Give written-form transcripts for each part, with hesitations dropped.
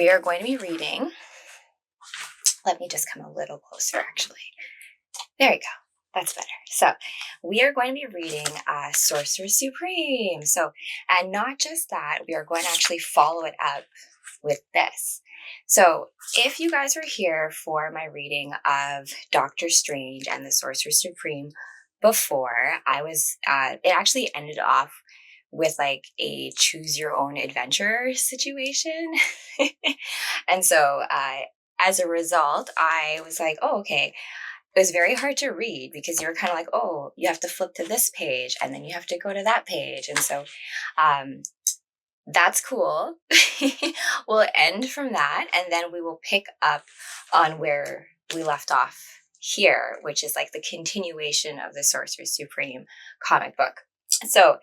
we are going to be reading. Let me just come a little closer, actually. There you go. That's better. So we are going to be reading Sorcerer Supreme. So, and not just that, we are going to actually follow it up with this. So if you guys were here for my reading of Doctor Strange and the Sorcerer Supreme before, it actually ended off with like a choose your own adventure situation. And so as a result, I was like, oh, okay. It was very hard to read because you were kind of like, oh, you have to flip to this page and then you have to go to that page. And so that's cool. We'll end from that and then we will pick up on where we left off here, which is like the continuation of the Sorcerer Supreme comic book. So,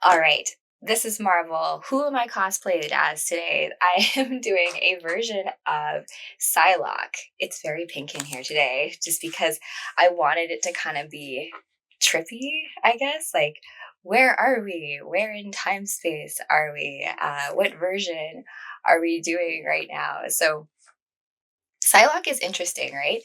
all right. This is Marvel. Who am I cosplayed as today? I am doing a version of Psylocke. It's very pink in here today just because I wanted it to kind of be trippy, I guess. Like, where are we? Where in time space are we? What version are we doing right now? So Psylocke is interesting, right?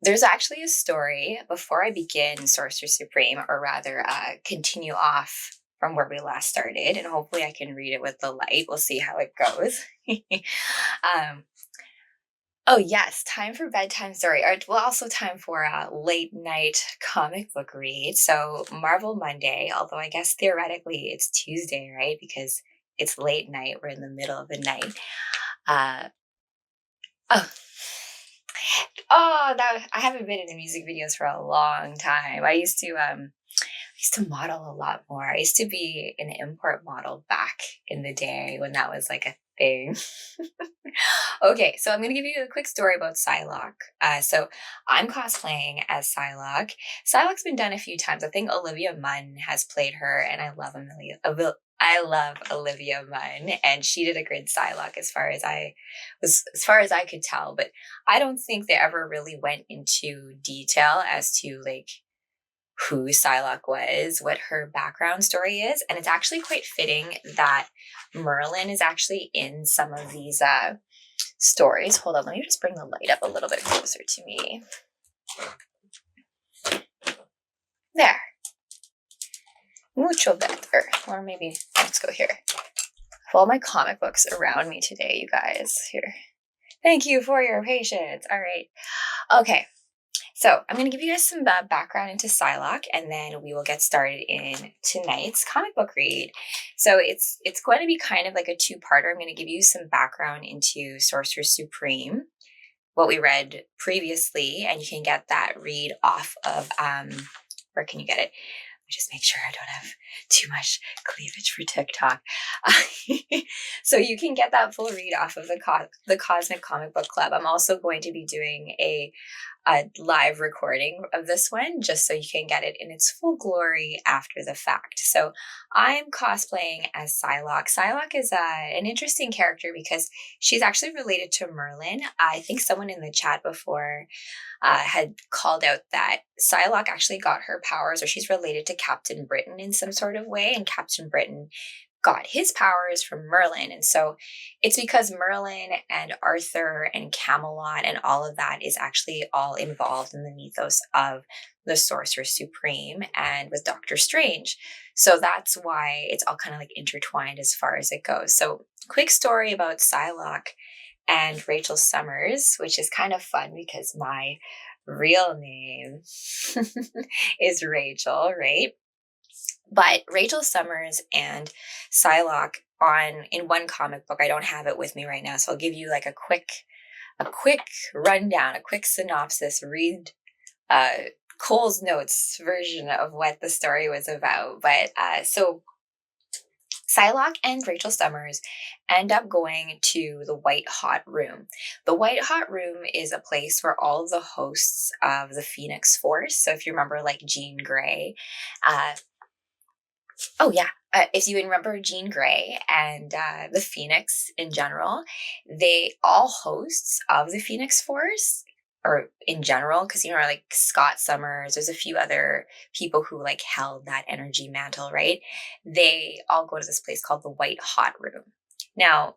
There's actually a story before I begin Sorcerer Supreme, or rather continue off from where we last started, and hopefully I can read it with the light. We'll see how it goes. Oh yes, time for bedtime story. Well, also time for a late night comic book read. So Marvel Monday, although I guess theoretically it's Tuesday, right? Because it's late night. We're in the middle of the night. Oh, I haven't been in the music videos for a long time. I used to model a lot more. I used to be an import model back in the day when that was like a thing. Okay, so I'm going to give you a quick story about Psylocke. So I'm cosplaying as Psylocke. Psylocke's been done a few times. I think Olivia Munn has played her, and I love Olivia Munn, and she did a good Psylocke as far as I could tell. But I don't think they ever really went into detail as to like who Psylocke was, what her background story is. And it's actually quite fitting that Merlin is actually in some of these stories. Hold on, let me just bring the light up a little bit closer to me. There. Mucho better. Or maybe, let's go here. All my comic books around me today, you guys. Here. Thank you for your patience. All right. Okay. So I'm going to give you guys some background into Psylocke, and then we will get started in tonight's comic book read. So it's going to be kind of like a two-parter. I'm going to give you some background into Sorcerer Supreme, what we read previously, and you can get that read off of, where can you get it? Just make sure I don't have too much cleavage for TikTok. So you can get that full read off of the Cosmic Comic Book Club. I'm also going to be doing a live recording of this one just so you can get it in its full glory after the fact. So I'm cosplaying as Psylocke. Psylocke is an interesting character because she's actually related to Merlin. I think someone in the chat before had called out that Psylocke actually got her powers, or she's related to Captain Britain in some sort of way, and Captain Britain got his powers from Merlin. And so it's because Merlin and Arthur and Camelot and all of that is actually all involved in the mythos of the Sorcerer Supreme and with Doctor Strange. So that's why it's all kind of like intertwined as far as it goes. So quick story about Psylocke and Rachel Summers, which is kind of fun because my real name is Rachel, right? But Rachel Summers and Psylocke in one comic book. I don't have it with me right now, so I'll give you like a quick rundown, a quick synopsis. Read Cole's notes version of what the story was about. But so Psylocke and Rachel Summers end up going to the White Hot Room. The White Hot Room is a place where all of the hosts of the Phoenix Force, so if you remember like Jean Grey, if you remember Jean Grey and the Phoenix in general, they all hosts of the Phoenix Force, or in general, because like Scott Summers, there's a few other people who like held that energy mantle, right? They all go to this place called the White Hot Room. Now,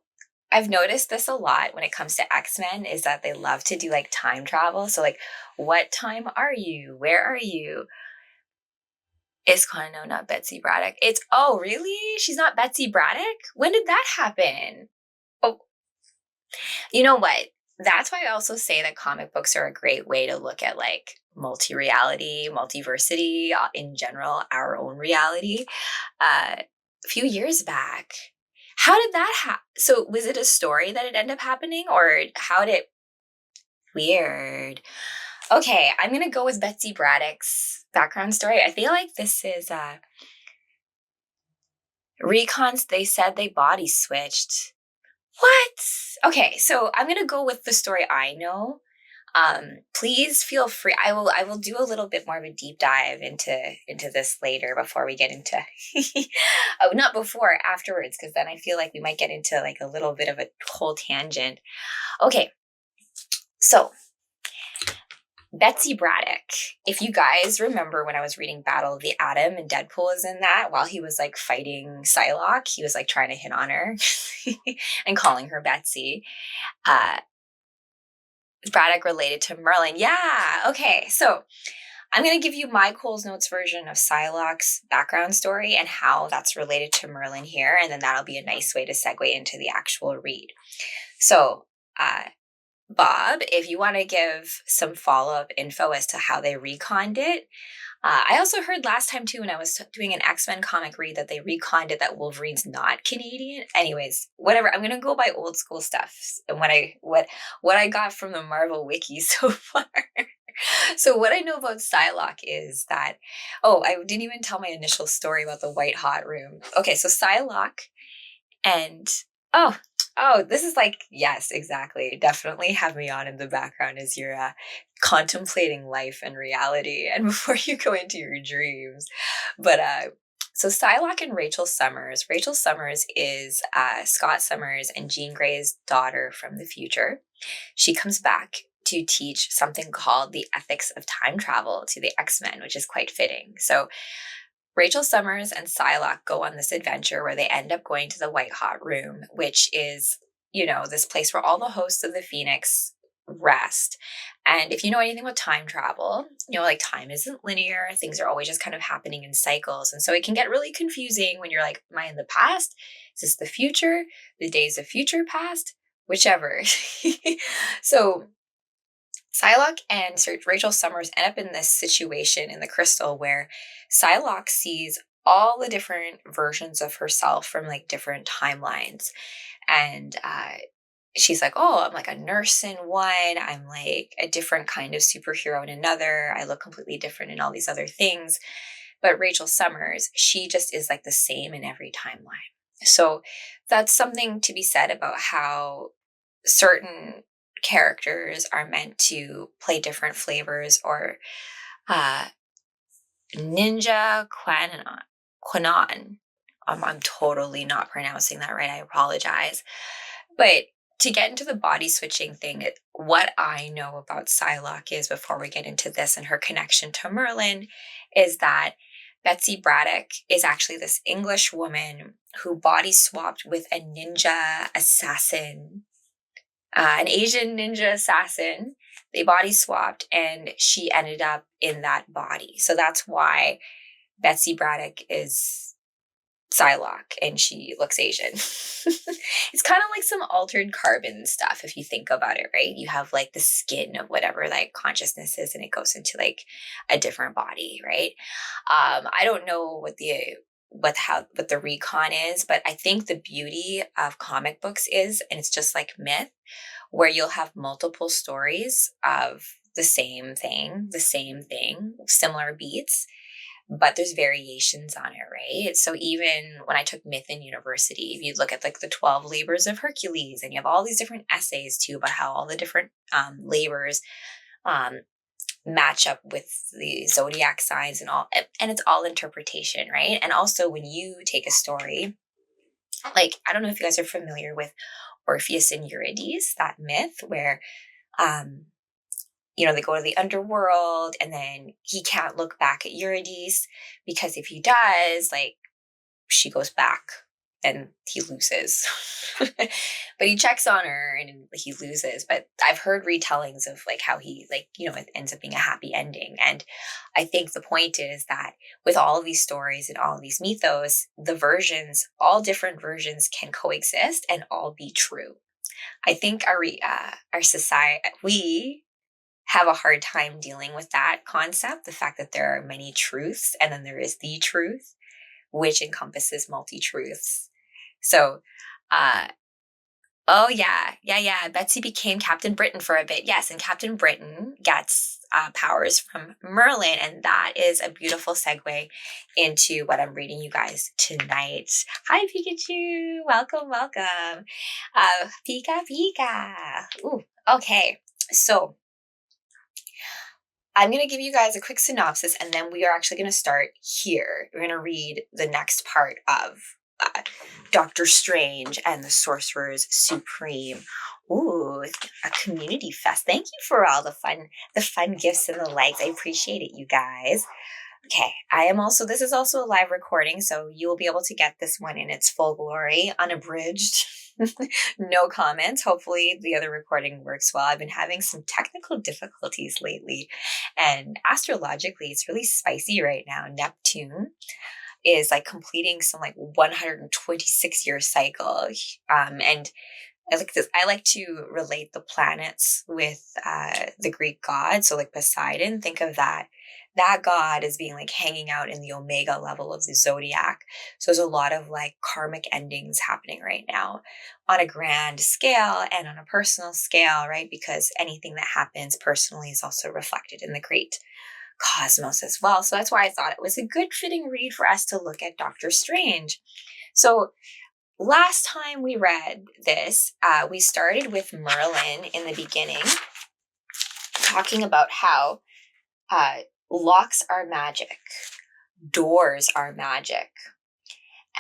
I've noticed this a lot when it comes to X-Men is that they love to do like time travel. So like, what time are you? Where are you? It's Connor, no, not Betsy Braddock. It's, oh, really? She's not Betsy Braddock? When did that happen? Oh, you know what? That's why I also say that comic books are a great way to look at like multi-reality, multiversity, in general, our own reality. A few years back, how did that happen? So was it a story that it ended up happening, or how did it? Weird. Okay, I'm gonna go with Betsy Braddock's background story. I feel like this is recons. They said they body switched. What? Okay, so I'm gonna go with the story I know. Please feel free. I will do a little bit more of a deep dive into this later before we get into oh, not before, afterwards, because then I feel like we might get into like a little bit of a whole tangent. Okay, so Betsy Braddock. If you guys remember when I was reading Battle of the Atom and Deadpool is in that, while he was like fighting Psylocke, he was like trying to hit on her and calling her Betsy. Uh, Braddock related to Merlin. Yeah. Okay. So I'm going to give you my Cole's Notes version of Psylocke's background story and how that's related to Merlin here. And then that'll be a nice way to segue into the actual read. So, Bob, if you want to give some follow-up info as to how they reconned it. I also heard last time too when I was doing an X-Men comic read that they reconned it that Wolverine's not Canadian. Anyways, whatever. I'm gonna go by old school stuff and what I got from the Marvel wiki so far. So what I know about Psylocke is that I didn't even tell my initial story about the white hot room. Okay, so Psylocke and this is like, yes, exactly. Definitely have me on in the background as you're contemplating life and reality and before you go into your dreams. But so Psylocke and Rachel Summers. Rachel Summers is Scott Summers and Jean Grey's daughter from the future. She comes back to teach something called the ethics of time travel to the X-Men, which is quite fitting. So Rachel Summers and Psylocke go on this adventure where they end up going to the White Hot Room, which is, this place where all the hosts of the Phoenix rest. And if you know anything about time travel, like time isn't linear. Things are always just kind of happening in cycles. And so it can get really confusing when you're like, am I in the past? Is this the future? The days of future past? Whichever. So Psylocke and Rachel Summers end up in this situation in the crystal where Psylocke sees all the different versions of herself from like different timelines. And she's like, oh, I'm like a nurse in one. I'm like a different kind of superhero in another. I look completely different in all these other things. But Rachel Summers, she just is like the same in every timeline. So that's something to be said about how certain characters are meant to play different flavors or Ninja Quanon. I'm totally not pronouncing that right. I apologize. But to get into the body switching thing, what I know about Psylocke is, before we get into this and her connection to Merlin, is that Betsy Braddock is actually this English woman who body swapped with a ninja assassin, an Asian ninja assassin. They body swapped and she ended up in that body. So that's why Betsy Braddock is Psylocke and she looks Asian. It's kind of like some altered carbon stuff if you think about it, right? You have like the skin of whatever like consciousness is and it goes into like a different body, right? I don't know what the recon is, but I think the beauty of comic books is, and it's just like myth, where you'll have multiple stories of the same thing, similar beats, but there's variations on it, right? So even when I took myth in university, if you look at like the 12 labors of Hercules, and you have all these different essays too about how all the different labors match up with the zodiac signs and all, and it's all interpretation, right? And also when you take a story, like, I don't know if you guys are familiar with Orpheus and Eurydice, that myth where, they go to the underworld and then he can't look back at Eurydice because if he does, like, she goes back and he loses. But he checks on her and he loses. But I've heard retellings of like how he like, it ends up being a happy ending. And I think the point is that with all of these stories and all of these mythos, the versions, all different versions can coexist and all be true. I think our society, we have a hard time dealing with that concept, the fact that there are many truths and then there is the truth, which encompasses multi-truths. So, oh yeah. Betsy became Captain Britain for a bit. Yes, and Captain Britain gets powers from Merlin, and that is a beautiful segue into what I'm reading you guys tonight. Hi, Pikachu. Welcome. Pika Pika. Ooh, okay. So I'm going to give you guys a quick synopsis, and then we are actually going to start here. We're going to read the next part of Doctor Strange and the Sorcerer's Supreme. Ooh, a community fest. Thank you for all the fun gifts and the likes. I appreciate it, you guys. Okay, this is also a live recording, so you will be able to get this one in its full glory, unabridged. No comments. Hopefully the other recording works well. I've been having some technical difficulties lately, and astrologically, it's really spicy right now. Neptune is like completing some like 126-year cycle. And I like to relate the planets with the Greek god. So like Poseidon, think of that god as being like hanging out in the omega level of the zodiac. So there's a lot of like karmic endings happening right now on a grand scale and on a personal scale, right? Because anything that happens personally is also reflected in the great cosmos as well. So that's why I thought it was a good fitting read for us to look at Doctor Strange. So last time we read this, we started with Merlin in the beginning, talking about how locks are magic, doors are magic,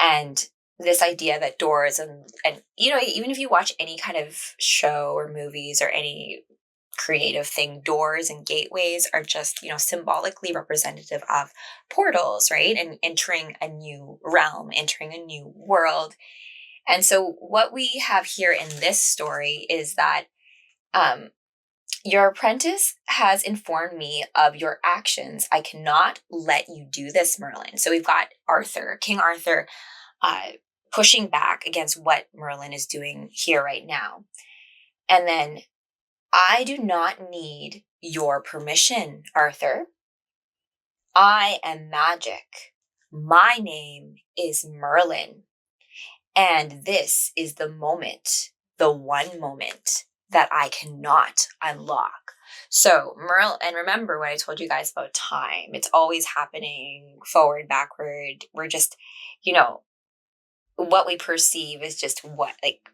and this idea that doors and even if you watch any kind of show or movies or any creative thing, doors and gateways are just, symbolically representative of portals, right? And entering a new realm, entering a new world. And so what we have here in this story is that your apprentice has informed me of your actions. I cannot let you do this, Merlin. So we've got King Arthur, pushing back against what Merlin is doing here right now. And then, I do not need your permission, Arthur. I am magic. My name is Merlin. And this is the moment, the one moment that I cannot unlock. So and remember what I told you guys about time. It's always happening forward, backward. We're just, what we perceive is just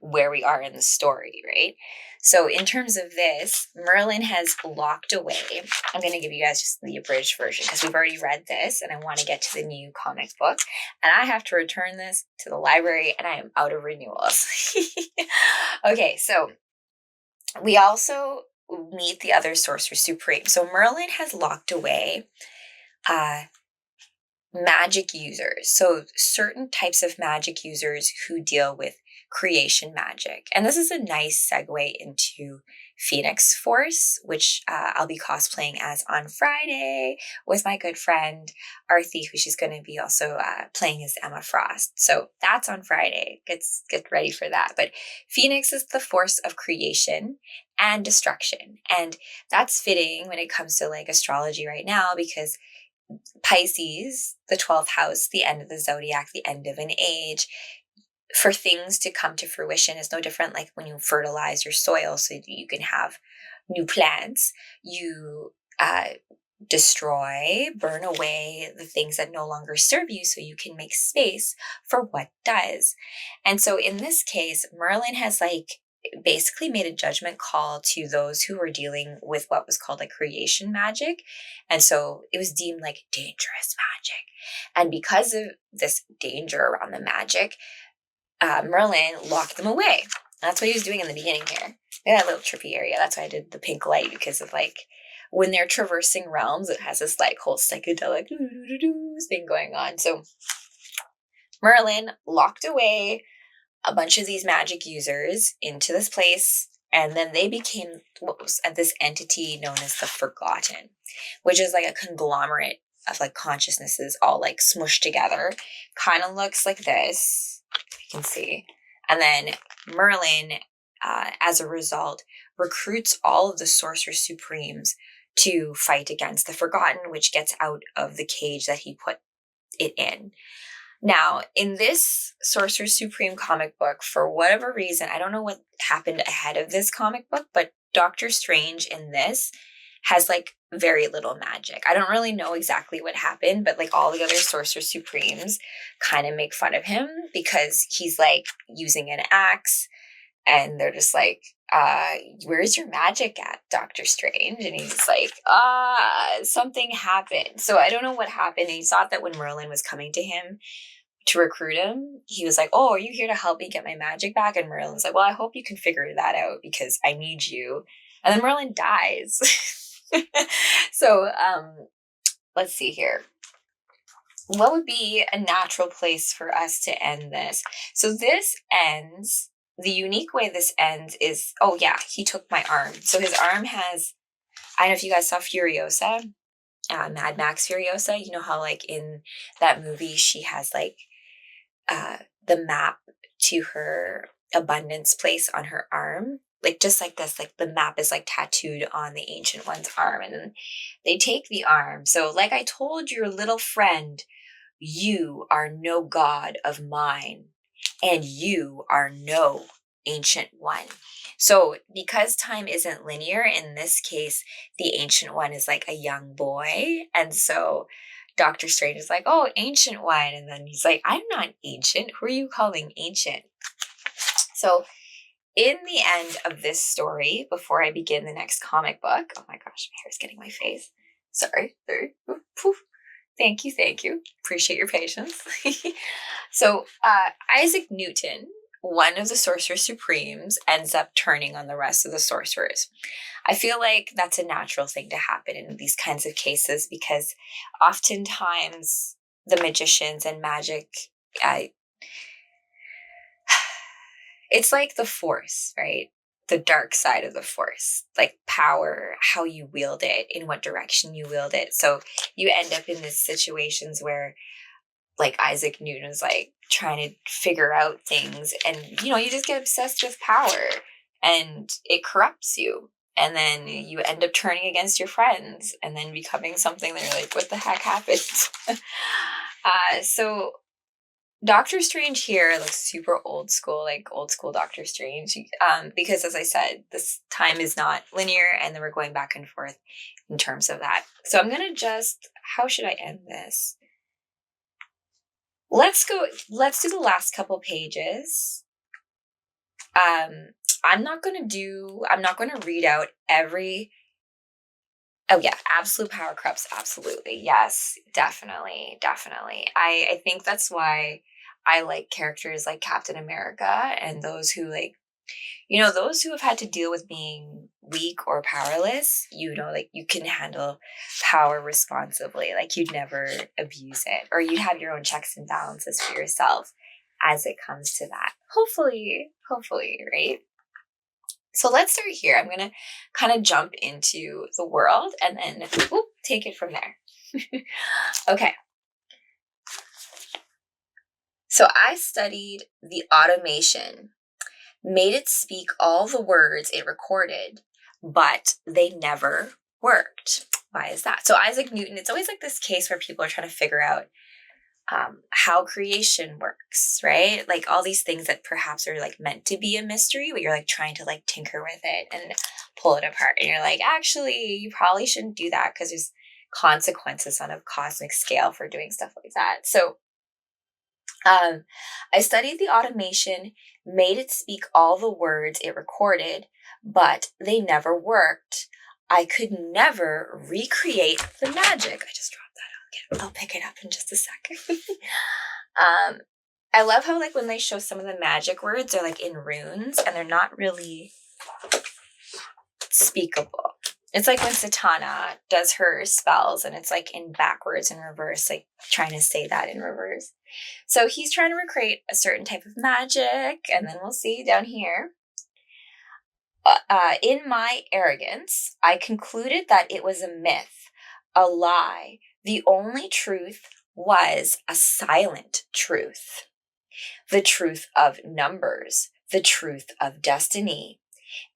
where we are in the story, right? So in terms of this, Merlin has locked away. I'm going to give you guys just the abridged version because we've already read this and I want to get to the new comic book. And I have to return this to the library and I am out of renewals. Okay, so we also meet the other Sorcerer Supreme. So Merlin has locked away magic users. So certain types of magic users who deal with creation magic. And this is a nice segue into Phoenix Force, which I'll be cosplaying as on Friday with my good friend Arthi, who she's going to be also playing as Emma Frost. So that's on Friday. Get ready for that. But Phoenix is the force of creation and destruction. And that's fitting when it comes to like astrology right now because Pisces, the 12th house, the end of the zodiac, the end of an age, for things to come to fruition is no different like when you fertilize your soil so you can have new plants. You destroy, burn away the things that no longer serve you so you can make space for what does. And so in this case, Merlin has basically made a judgment call to those who were dealing with what was called creation magic. And so it was deemed like dangerous magic. And because of this danger around the magic, Merlin locked them away. That's what he was doing in the beginning here. They had a little trippy area. That's why I did the pink light because of when they're traversing realms, it has this whole psychedelic thing going on. So Merlin locked away a bunch of these magic users into this place, and then they became what was this entity known as the Forgotten, which is like a conglomerate of like consciousnesses all like smushed together. Kind of looks like this, you can see. And then Merlin, as a result, recruits all of the Sorcerer Supremes to fight against the Forgotten, which gets out of the cage that he put it in. Now, in this Sorcerer Supreme comic book, for whatever reason, I don't know what happened ahead of this comic book, but Doctor Strange in this has like very little magic. I don't really know exactly what happened, but like all the other Sorcerer Supremes kind of make fun of him because he's like using an axe, and they're just like, where's your magic at, Doctor Strange? And he's like, something happened. So I don't know what happened. And he thought that when Merlin was coming to him to recruit him, he was like, oh, are you here to help me get my magic back? And Merlin's like, well, I hope you can figure that out because I need you. And then Merlin dies. So let's see here. What would be a natural place for us to end this? So this ends, the unique way this ends is, oh yeah, he took my arm. So his arm has, I don't know if you guys saw Furiosa, Mad Max Furiosa. You know how like in that movie she has like the map to her abundance place on her arm, like just like this, like the map is like tattooed on the Ancient One's arm, and then they take the arm. So like I told your little friend, you are no god of mine, and you are no Ancient One. So because time isn't linear, in this case, the Ancient One is like a young boy, and so Doctor Strange is like, oh, Ancient One. And then he's like, I'm not ancient. Who are you calling ancient? So in the end of this story, before I begin the next comic book, oh my gosh, my hair's getting my face. Sorry. Poof. Thank you. Appreciate your patience. So Isaac Newton, one of the Sorcerer Supremes, ends up turning on the rest of the sorcerers. I feel like that's a natural thing to happen in these kinds of cases because oftentimes the magicians and magic, it's like the Force, right? The dark side of the Force, like power, how you wield it, in what direction you wield it. So you end up in these situations where like Isaac Newton's like trying to figure out things, and you just get obsessed with power and it corrupts you. And then you end up turning against your friends and then becoming something that you're like, what the heck happened? So Doctor Strange here looks super old school, like old school Doctor Strange. Because as I said, this time is not linear, and then we're going back and forth in terms of that. So I'm going to how should I end this? Let's do the last couple pages. I'm not going to read out every, oh yeah, absolute power corrupts, absolutely. Yes, definitely. I think that's why I like characters like Captain America and those who those who have had to deal with being weak or powerless, like you can handle power responsibly. Like you'd never abuse it, or you'd have your own checks and balances for yourself as it comes to that. Hopefully, right? So let's start here. I'm going to kind of jump into the world and then take it from there. Okay. So I studied the automation, made it speak all the words it recorded, but they never worked. Why is that? So Isaac Newton, it's always like this case where people are trying to figure out how creation works, right? Like all these things that perhaps are like meant to be a mystery, but you're like trying to like tinker with it and pull it apart. And you're like, actually, you probably shouldn't do that because there's consequences on a cosmic scale for doing stuff like that. So I studied the automation, made it speak all the words it recorded, but they never worked. I could never recreate the magic. I just dropped that. I'll pick it up in just a second. I love how like when they show some of the magic words, they're like in runes and they're not really speakable. It's like when Satana does her spells and it's like in backwards and reverse, like trying to say that in reverse. So he's trying to recreate a certain type of magic, and then we'll see down here. In my arrogance, I concluded that it was a myth, a lie. The only truth was a silent truth. The truth of numbers, the truth of destiny.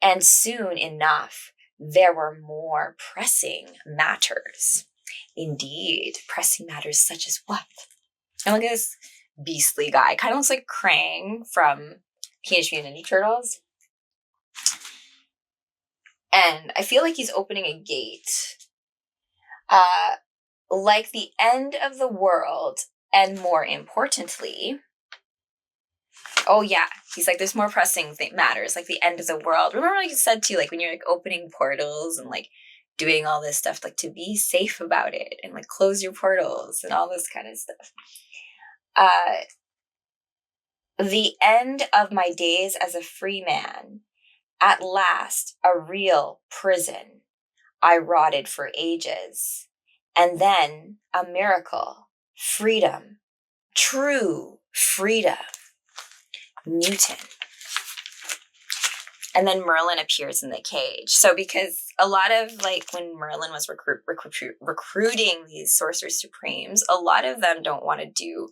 And soon enough, there were more pressing matters. Indeed, pressing matters such as what? And look at this beastly guy. Kind of looks like Krang from Teenage Mutant Ninja Turtles. And I feel like he's opening a gate. Like the end of the world, and more importantly, oh yeah, he's like, there's more pressing matters, like the end of the world. Remember, like you said too, like when you're like opening portals and like doing all this stuff, like to be safe about it and like close your portals and all this kind of stuff. The end of my days as a free man. At last, a real prison. I rotted for ages. And then a miracle. Freedom. True freedom. Newton. And then Merlin appears in the cage. So because a lot of like when Merlin was recruiting these Sorcerer Supremes, a lot of them don't want to do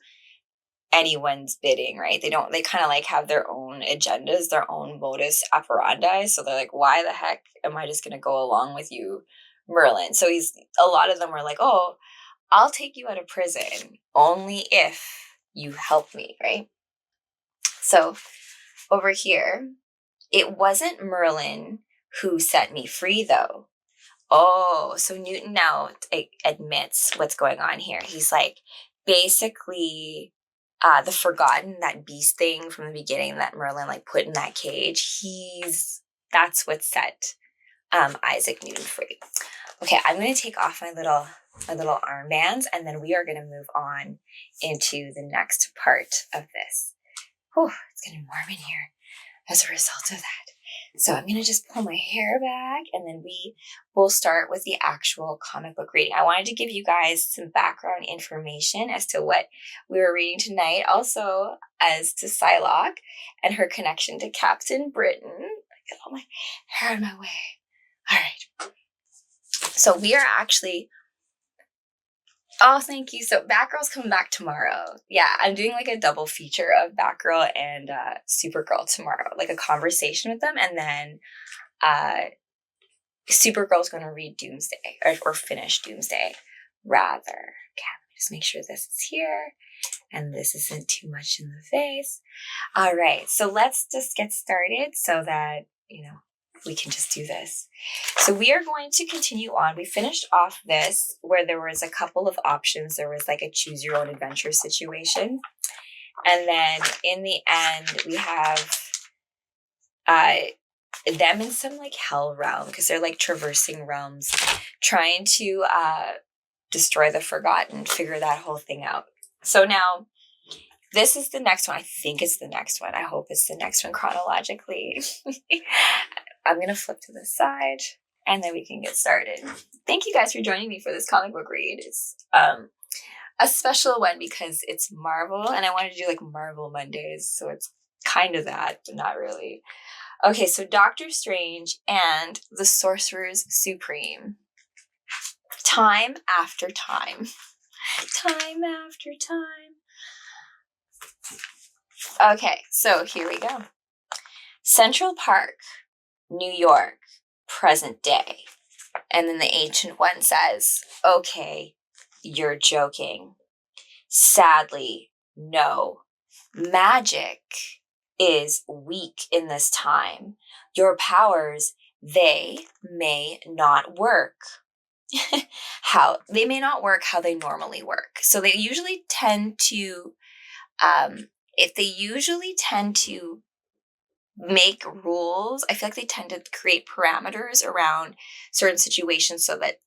anyone's bidding, right? They kind of like have their own agendas, their own modus operandi. So they're like, why the heck am I just going to go along with you, Merlin? So a lot of them were like, oh, I'll take you out of prison only if you help me, right? So over here, it wasn't Merlin who set me free though. Oh, so Newton now admits what's going on here. He's like, basically, the forgotten, that beast thing from the beginning that Merlin like put in that cage, that's what set Isaac Newton free. Okay, I'm going to take off my little armbands, and then we are going to move on into the next part of this. Whew, it's getting warm in here as a result of that. So I'm going to just pull my hair back, and then we will start with the actual comic book reading. I wanted to give you guys some background information as to what we were reading tonight, also as to Psylocke and her connection to Captain Britain. Get all my hair in my way. All right. So we are actually... Oh, thank you. So Batgirl's coming back tomorrow. Yeah, I'm doing like a double feature of Batgirl and Supergirl tomorrow, like a conversation with them. And then Supergirl's going to read Doomsday or finish Doomsday rather. Okay, let me just make sure this is here and this isn't too much in the face. All right, so let's just get started so that, we can just do this. So we are going to continue on. We finished off this where there was a couple of options. There was like a choose your own adventure situation. And then in the end, we have them in some like hell realm because they're like traversing realms, trying to destroy the forgotten, figure that whole thing out. So now this is the next one. I think it's the next one. I hope it's the next one chronologically. I'm going to flip to the side and then we can get started. Thank you guys for joining me for this comic book read. It's a special one because it's Marvel and I wanted to do like Marvel Mondays. So it's kind of that, but not really. Okay, so Doctor Strange and the Sorcerers Supreme. Time after time. Time after time. Okay, so here we go. Central Park, New York, present day. And then the Ancient One says, okay, you're joking. Sadly, no. Magic is weak in this time. Your powers, they may not work. They may not work how they normally work. So they usually tend to, make rules, I feel like they tend to create parameters around certain situations so that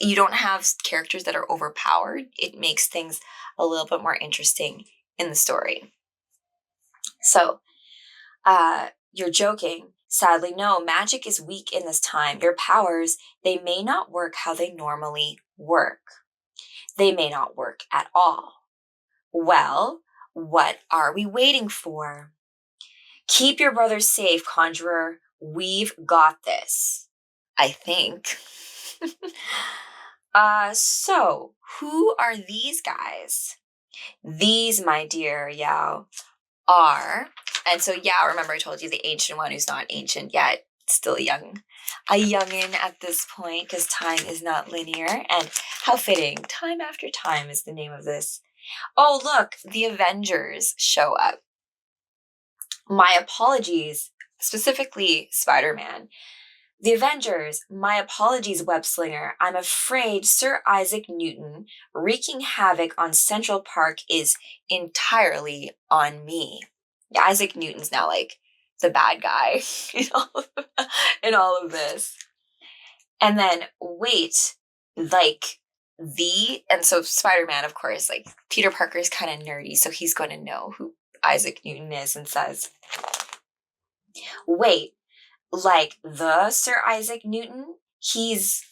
you don't have characters that are overpowered. It makes things a little bit more interesting in the story. So, you're joking. Sadly, no, magic is weak in this time. Your powers, they may not work how they normally work. They may not work at all. Well, what are we waiting for? Keep your brother safe, conjurer. We've got this. I think. So who are these guys? These, my dear Yao, are, and so Yao, remember I told you the ancient one who's not ancient yet, still a youngin at this point, because time is not linear, and how fitting, Time After Time is the name of this. Oh, look, the Avengers show up. My apologies, specifically Spider-Man. The Avengers, my apologies, web-slinger. I'm afraid Sir Isaac Newton wreaking havoc on Central Park is entirely on me. Yeah, Isaac Newton's now like the bad guy in all of this. And then wait, and so Spider-Man, of course, like Peter Parker is kind of nerdy, so he's going to know who Isaac Newton is and says, wait, like the Sir Isaac Newton, he's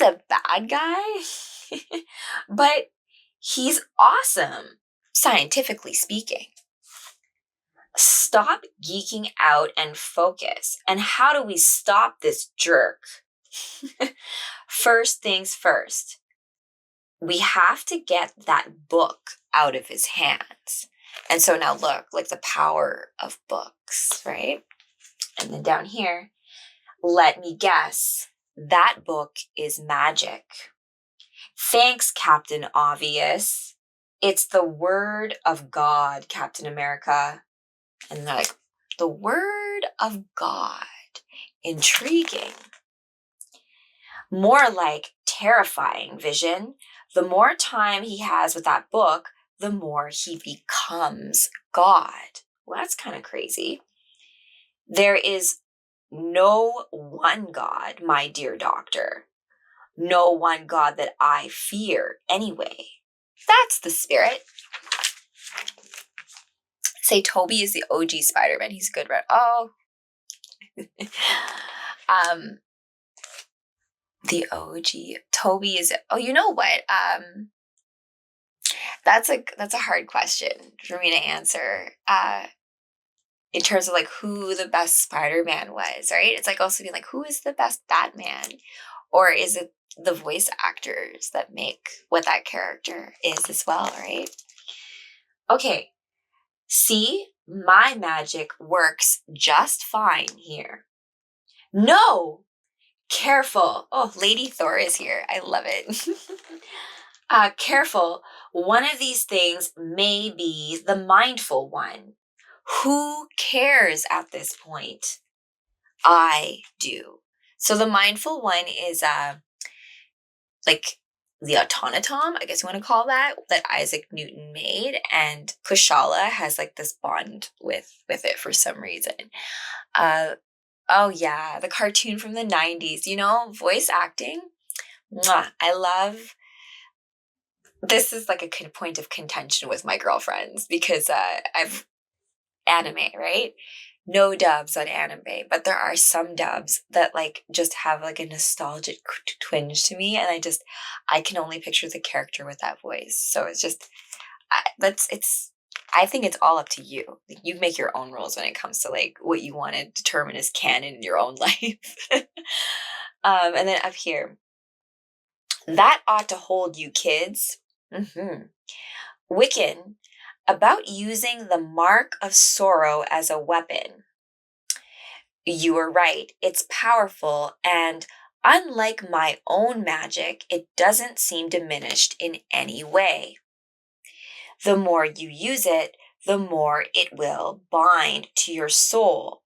a bad guy, but he's awesome, scientifically speaking. Stop geeking out and focus. And how do we stop this jerk? First things first, we have to get that book out of his hands. And so now look, like the power of books, right? And then down here, let me guess, that book is magic. Thanks, Captain Obvious. It's the word of God, Captain America. And they're like, the word of God. Intriguing. More like terrifying, Vision. The more time he has with that book, the more he becomes God. Well, that's kind of crazy. There is no one God, my dear doctor. No one God that I fear anyway. That's the spirit. Say Toby is the OG Spider-Man. He's good, right? Oh. The OG. Toby is, oh, you know what? That's a hard question for me to answer. In terms of like who the best Spider-Man was, right? It's like also being like, who is the best Batman? Or is it the voice actors that make what that character is as well, right? Okay, see, my magic works just fine here. No! Careful. Oh, Lady Thor is here. I love it. Careful. One of these things may be the mindful one. Who cares at this point? I do. So the mindful one is like the automaton, I guess you want to call that Isaac Newton made, and Kushala has like this bond with it for some reason. Oh yeah, the cartoon from the 90s, voice acting. Mwah, I love. This is like a point of contention with my girlfriends because I've anime, right? No dubs on anime, but there are some dubs that like just have like a nostalgic twinge to me, and I can only picture the character with that voice. So it's just I think it's all up to you. Like, you make your own rules when it comes to like what you want to determine as canon in your own life. And then up here, that ought to hold you, kids. Wiccan, about using the mark of sorrow as a weapon. You were right. It's powerful, and unlike my own magic, it doesn't seem diminished in any way. The more you use it, the more it will bind to your soul,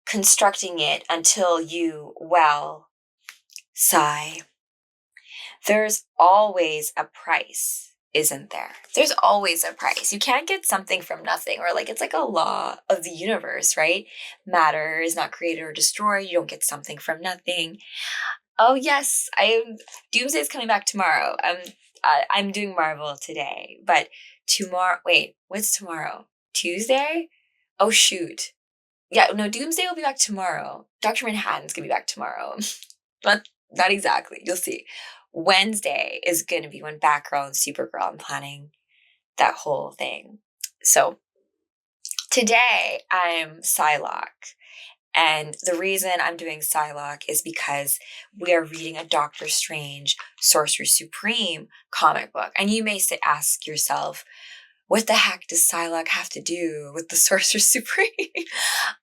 constructing it until you, well, sigh. There's always a price, isn't there? There's always a price. You can't get something from nothing, or like it's like a law of the universe, right? Matter is not created or destroyed. You don't get something from nothing. Oh yes, Doomsday is coming back tomorrow. I'm doing Marvel today, but tomorrow. Wait, what's tomorrow? Tuesday? Oh shoot. Yeah, no, Doomsday will be back tomorrow. Dr. Manhattan's gonna be back tomorrow. But not exactly. You'll see. Wednesday is going to be when Batgirl and Supergirl, I'm planning that whole thing. So today I'm Psylocke. And the reason I'm doing Psylocke is because we are reading a Doctor Strange Sorcerer Supreme comic book. And you may ask yourself, what the heck does Psylocke have to do with the Sorcerer Supreme?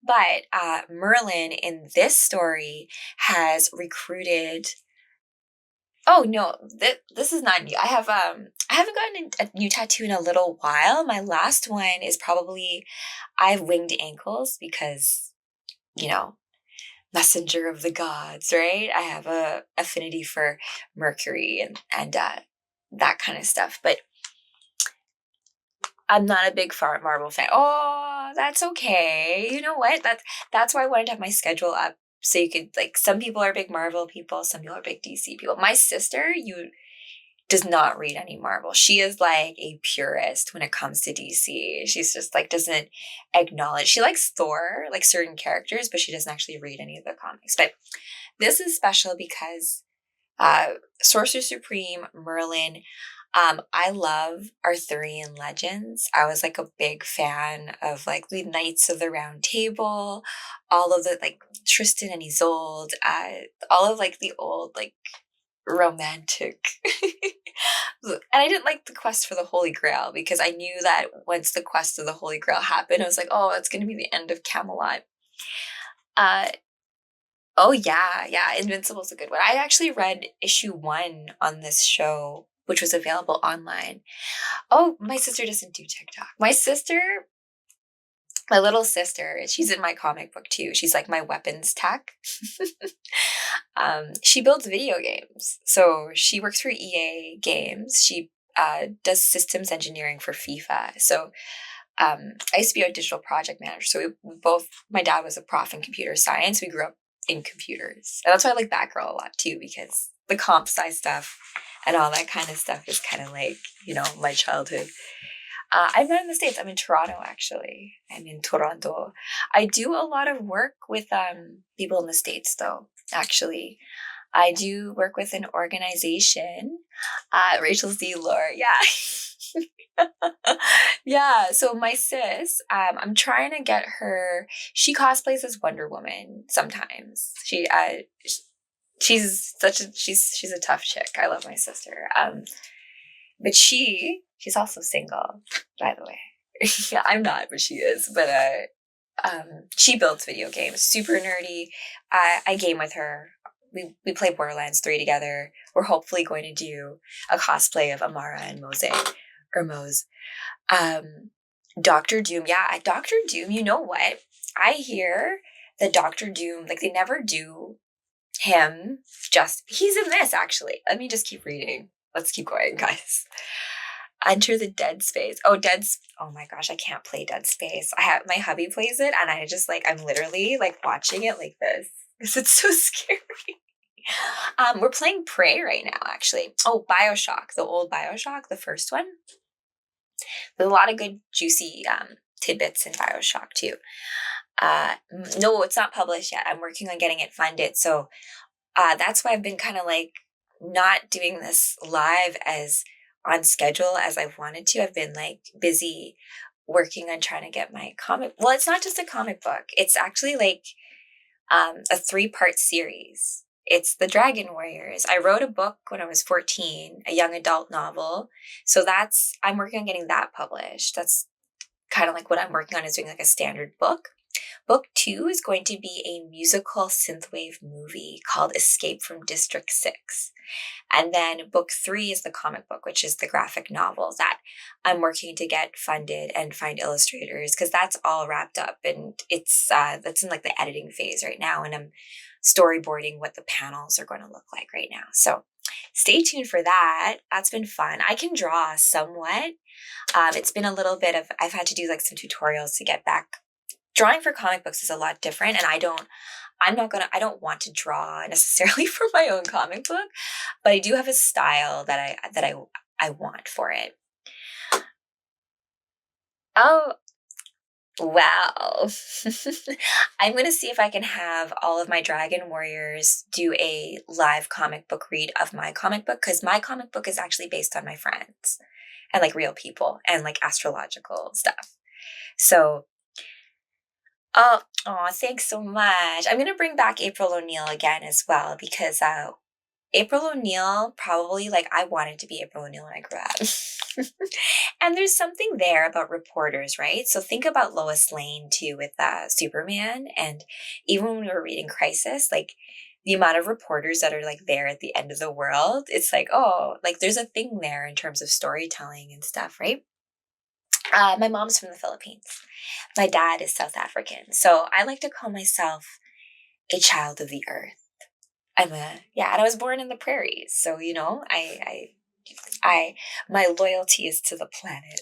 But Merlin in this story has recruited. Oh no, this is not new. I haven't gotten a new tattoo in a little while. My last one is probably I have winged ankles because, you know, messenger of the gods, right? I have a affinity for Mercury and that kind of stuff. But I'm not a big Marvel fan. Oh, that's okay. You know what? That's why I wanted to have my schedule up so you could, like, some people are big Marvel people, some people are big DC people. My sister, does not read any Marvel. She is like a purist when it comes to DC. She's just like doesn't acknowledge. She likes Thor, like certain characters, but she doesn't actually read any of the comics. But this is special because Sorcerer Supreme, Merlin. I love Arthurian legends. I was like a big fan of like the Knights of the Round Table, all of the like Tristan and Isolde, all of like the old like romantic. And I didn't like the quest for the Holy Grail because I knew that once the quest of the Holy Grail happened, I was like, oh, it's going to be the end of Camelot. Uh, oh yeah, Invincible's a good one. I actually read issue 1 on this show, which was available online. Oh, my sister doesn't do TikTok. My little sister, she's in my comic book too. She's like my weapons tech. She builds video games. So she works for EA Games. She does systems engineering for FIFA. So I used to be a digital project manager. So my dad was a prof in computer science. We grew up in computers. And that's why I like Batgirl a lot too, because the comp sci stuff and all that kind of stuff is kind of like, my childhood. I'm not in the States. I'm in Toronto, actually. I'm in Toronto. I do a lot of work with people in the States, though, actually. I do work with an organization, Rachel Z. Lore. Yeah. Yeah. So my sis, I'm trying to get her. She cosplays as Wonder Woman sometimes. She's she's a tough chick. I love my sister. But she's also single, by the way. Yeah, I'm not, but she is. But she builds video games, super nerdy. I game with her. We play Borderlands 3 together. We're hopefully going to do a cosplay of Amara and Mose. Doctor Doom. Yeah, Doctor Doom, you know what? I hear that Doctor Doom, like they never do him he's in this actually. Let me just keep reading. Let's keep going, guys. Enter the Dead Space. Oh my gosh, I can't play Dead Space. My hubby plays it, and I'm literally like watching it like this because it's so scary. We're playing Prey right now, actually. Oh, BioShock, the old BioShock, the first one. There's a lot of good juicy tidbits in BioShock too. No, it's not published yet. I'm working on getting it funded, so that's why I've been kind of like not doing this live as on schedule as I've wanted to. I've been like busy working on trying to get my comic. Well, it's not just a comic book. It's actually like a 3-part series. It's the Dragon Warriors. I wrote a book when I was 14, a young adult novel. So I'm working on getting that published. That's kind of like what I'm working on, is doing like a standard book. Book 2 is going to be a musical synthwave movie called Escape from District 6. And then book 3 is the comic book, which is the graphic novel that I'm working to get funded and find illustrators, because that's all wrapped up and that's in like the editing phase right now. And I'm storyboarding what the panels are going to look like right now. So stay tuned for that. That's been fun. I can draw somewhat. It's been a little bit of, I've had to do like some tutorials to get back. Drawing for comic books is a lot different, and I don't want to draw necessarily for my own comic book, but I do have a style that I want for it. Oh, wow. I'm going to see if I can have all of my Dragon Warriors do a live comic book read of my comic book, because my comic book is actually based on my friends. and like real people and like astrological stuff. So, oh, thanks so much. I'm going to bring back April O'Neil again as well, because April O'Neil, probably, like, I wanted to be April O'Neil when I grew up. And there's something there about reporters, right? So think about Lois Lane too with Superman. And even when we were reading Crisis, like the amount of reporters that are like there at the end of the world, it's like, oh, like there's a thing there in terms of storytelling and stuff, right? My mom's from the Philippines. My dad is South African. So I like to call myself a child of the earth. And I was born in the prairies. So, you know, my loyalty is to the planet.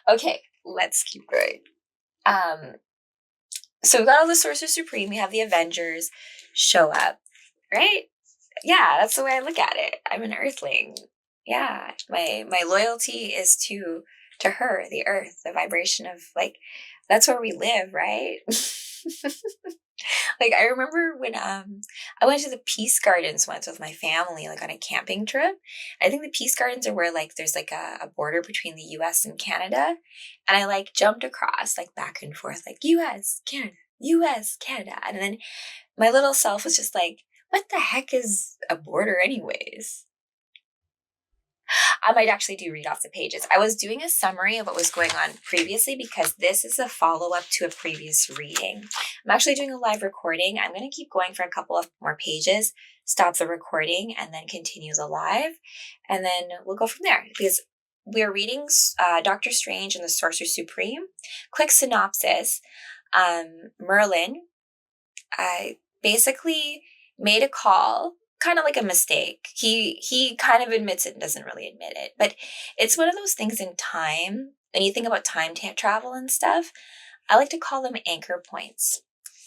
Okay, let's keep going. So we've got all the Sorcerer Supreme. We have the Avengers show up, right? Yeah, that's the way I look at it. I'm an Earthling. Yeah, my loyalty is to her, the Earth, the vibration of like, that's where we live, right? Like I remember when I went to the Peace Gardens once with my family, like on a camping trip. I think the Peace Gardens are where like there's like a border between the US and Canada. And I like jumped across like back and forth, like US, Canada, US, Canada. And then my little self was just like, what the heck is a border anyways? I might actually do read off the pages. I was doing a summary of what was going on previously because this is a follow-up to a previous reading. I'm actually doing a live recording. I'm going to keep going for a couple of more pages, stop the recording, and then continue the live. And then we'll go from there because we're reading Doctor Strange and the Sorcerer Supreme. Quick synopsis. Merlin basically made a call, kind of like a mistake. He kind of admits it and doesn't really admit it. But it's one of those things in time, when you think about time travel and stuff, I like to call them anchor points.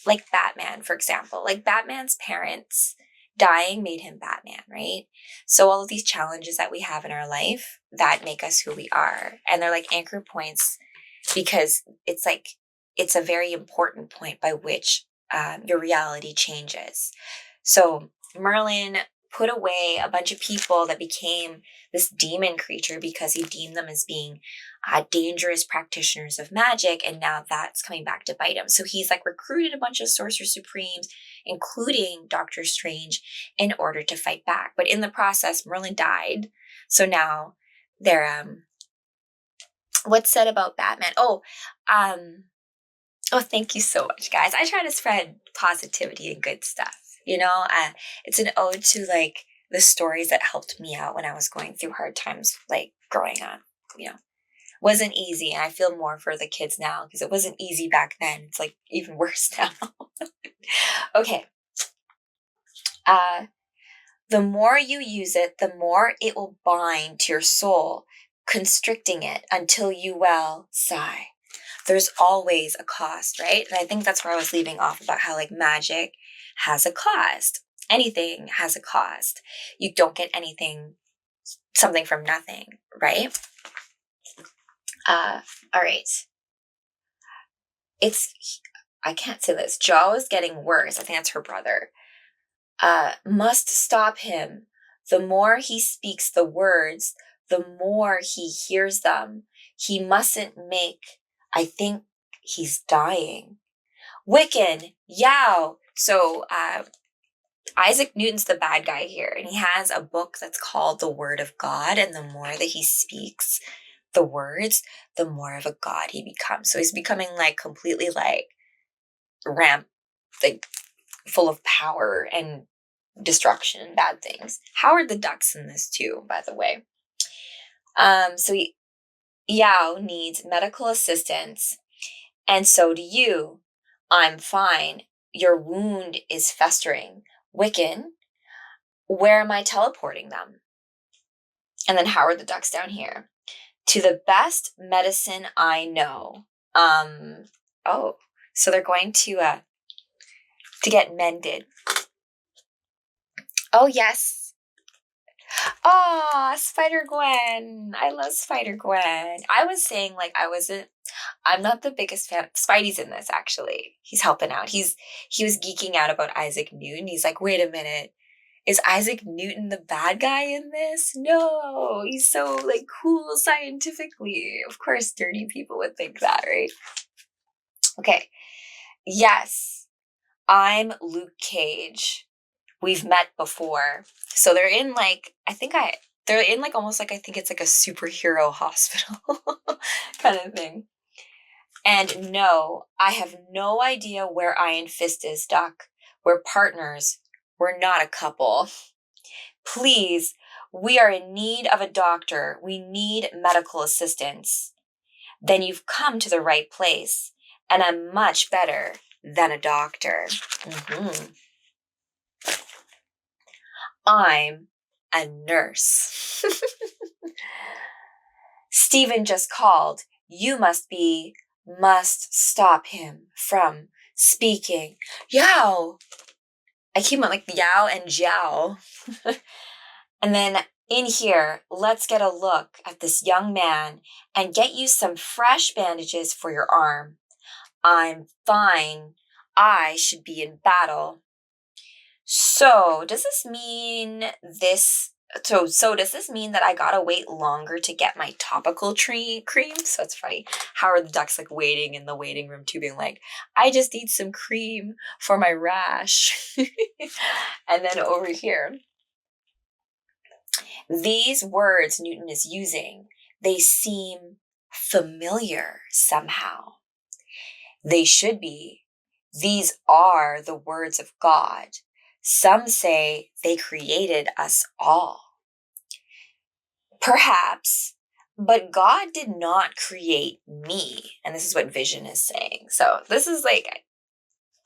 Like Batman, for example. Like Batman's parents dying made him Batman, right? So all of these challenges that we have in our life that make us who we are. And they're like anchor points because it's like, it's a very important point by which your reality changes. So Merlin put away a bunch of people that became this demon creature because he deemed them as being dangerous practitioners of magic. And now that's coming back to bite him. So he's like recruited a bunch of Sorcerer Supremes, including Doctor Strange, in order to fight back. But in the process, Merlin died. So now they're, what's said about Batman? Oh, thank you so much, guys. I try to spread positivity and good stuff. You know, it's an ode to like the stories that helped me out when I was going through hard times, like growing up. You know, wasn't easy, and I feel more for the kids now because it wasn't easy back then. It's like even worse now. Okay. The more you use it, the more it will bind to your soul, constricting it until you sigh. There's always a cost, right? And I think that's where I was leaving off about how like magic has a cost. Anything has a cost. You don't get something from nothing, right? All right. I can't say this. Jo is getting worse. I think that's her brother. Must stop him. The more he speaks the words, the more he hears them. He mustn't make. I think he's dying. Wiccan, yow. So Isaac Newton's the bad guy here, and he has a book that's called The Word of God, and the more that he speaks the words, the more of a god he becomes. So he's becoming like completely like like full of power and destruction and bad things. Howard the Duck's in this too, by the way. So Yao needs medical assistance, and so do you. I'm fine. Your wound is festering. Wiccan, where am I teleporting them? And then Howard the Duck's down here. To the best medicine I know. So they're going to get mended. Oh, yes. Oh, Spider-Gwen. I love Spider-Gwen. I was saying like I'm not the biggest fan. Spidey's in this, actually. He's helping out. He was geeking out about Isaac Newton. He's like, wait a minute. Is Isaac Newton the bad guy in this? No, he's so like cool scientifically. Of course, dirty people would think that, right? Okay. Yes, I'm Luke Cage. We've met before. So they're in like, they're in like almost like, I think it's like a superhero hospital kind of thing. And no, I have no idea where Iron Fist is, Doc. We're partners. We're not a couple. Please, we are in need of a doctor. We need medical assistance. Then you've come to the right place. And I'm much better than a doctor. Mm-hmm. I'm a nurse. Stephen just called. You must stop him from speaking. Yow! I keep on like yow and jow. And then in here, let's get a look at this young man and get you some fresh bandages for your arm. I'm fine. I should be in battle. So does this mean that I gotta wait longer to get my topical cream? So it's funny. How are the ducks like waiting in the waiting room too, being like, I just need some cream for my rash. And then over here, these words Newton is using, they seem familiar somehow. They should be. These are the words of God. Some say they created us all. Perhaps, but God did not create me. And this is what Vision is saying. So this is like,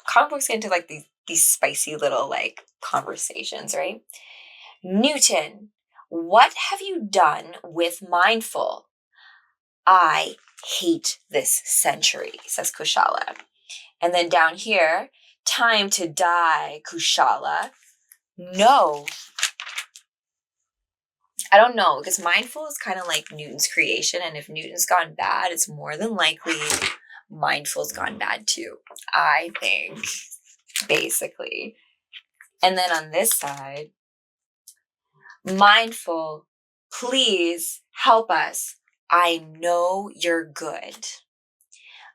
comic books get into like these spicy little like conversations, right? Newton, what have you done with mindful? I hate this century, says Kushala. And then down here, time to die, Kushala. No. I don't know, because mindful is kind of like Newton's creation. And if Newton's gone bad, it's more than likely mindful's gone bad too, I think, basically. And then on this side, mindful, please help us. I know you're good.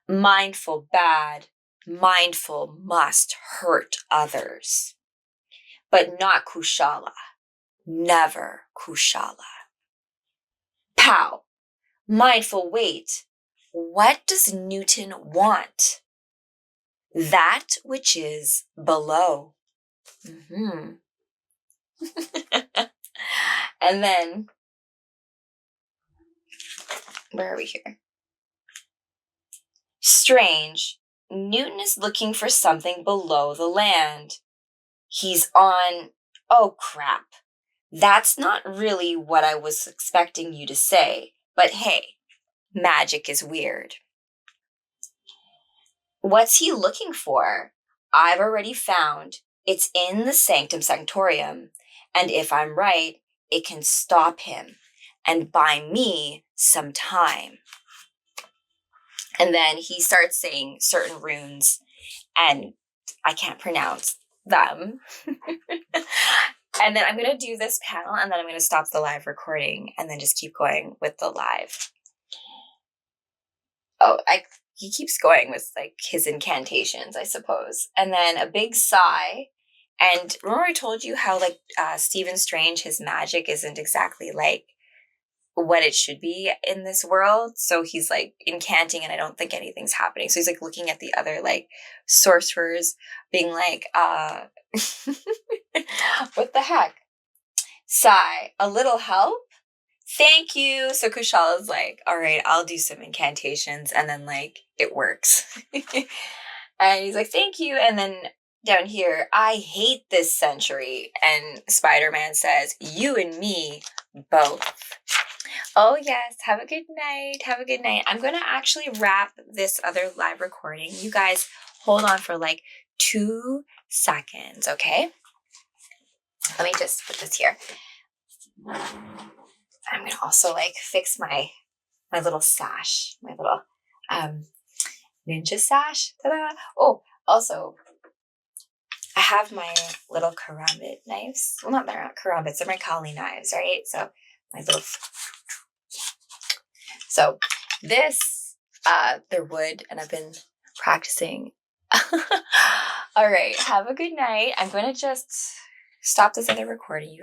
Mindful, bad. Mindful must hurt others. But not Kushala. Never Kushala. Pow. Mindful, wait. What does Newton want? That which is below. Mm-hmm. And then, where are we here? Strange. Newton is looking for something below the land. He's on... Oh, crap. That's not really what I was expecting you to say. But hey, magic is weird. What's he looking for? I've already found. It's in the Sanctum Sanctorum. And if I'm right, it can stop him and buy me some time. And then he starts saying certain runes, and I can't pronounce them. And then I'm going to do this panel, and then I'm going to stop the live recording, and then just keep going with the live. Oh, he keeps going with like his incantations, I suppose. And then a big sigh. And remember I told you how like Stephen Strange, his magic isn't exactly like what it should be in this world. So he's like incanting and I don't think anything's happening. So he's like looking at the other like sorcerers being like, what the heck? Sigh, a little help? Thank you. So Kushala's like, all right, I'll do some incantations. And then like, it works. And he's like, thank you. And then down here, I hate this century. And Spider-Man says, you and me both. Oh, yes. Have a good night. Have a good night. I'm going to actually wrap this other live recording. You guys hold on for like 2 seconds, okay? Let me just put this here. I'm going to also like fix my little sash, my little ninja sash. Ta-da! Oh, also, I have my little karambit knives. Well, they're not karambits, they're my kali knives, right? So my little. So this, they're wood, and I've been practicing. All right, have a good night. I'm going to just stop this other recording, you guys.